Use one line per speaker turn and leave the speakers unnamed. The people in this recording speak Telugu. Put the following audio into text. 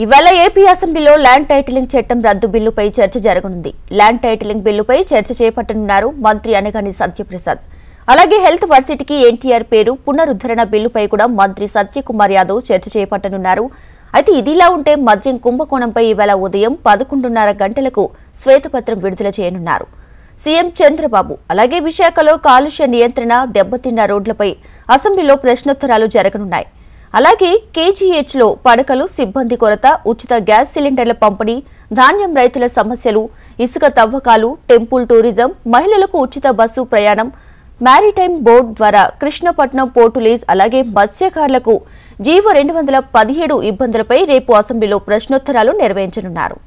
ఇవాళ ఏపీ అసెంబ్లీలో ల్యాండ్ టైటిలింగ్ చట్టం రద్దు బిల్లుపై చర్చ జరగనుంది. ల్యాండ్ టైటిలింగ్ బిల్లుపై చర్చ చేపట్టనున్నారు మంత్రి అనగాని సత్యప్రసాద్. అలాగే హెల్త్ వర్సిటీకి ఎన్టీఆర్ పేరు పునరుద్ధరణ బిల్లుపై కూడా మంత్రి సత్యకుమార్ యాదవ్ చర్చ చేపట్టనున్నారు. అయితే ఇదిలా ఉంటే మద్యం కుంభకోణంపై ఇవాళ ఉదయం 11:30 గంటలకు శ్వేతపత్రం విడుదల చేయనున్నారు. సీఎం చంద్రబాబు అలాగే విశాఖలో కాలుష్య నియంత్రణ, దెబ్బతిన్న రోడ్లపై అసెంబ్లీలో ప్రశ్నోత్తరాలు జరగనున్నాయి. అలాగే కేజీహెచ్లో పడకలు, సిబ్బంది కొరత, ఉచిత గ్యాస్ సిలిండర్ల పంపిణీ, ధాన్యం రైతుల సమస్యలు, ఇసుక తవ్వకాలు, టెంపుల్ టూరిజం, మహిళలకు ఉచిత బస్సు ప్రయాణం, మారిటైమ్ బోర్డు ద్వారా కృష్ణపట్నం పోర్టు లీజ్, అలాగే మత్స్యకారులకు జీవో 217 ఇబ్బందులపై రేపు అసెంబ్లీలో ప్రశ్నోత్తరాలు నిర్వహించనున్నారు.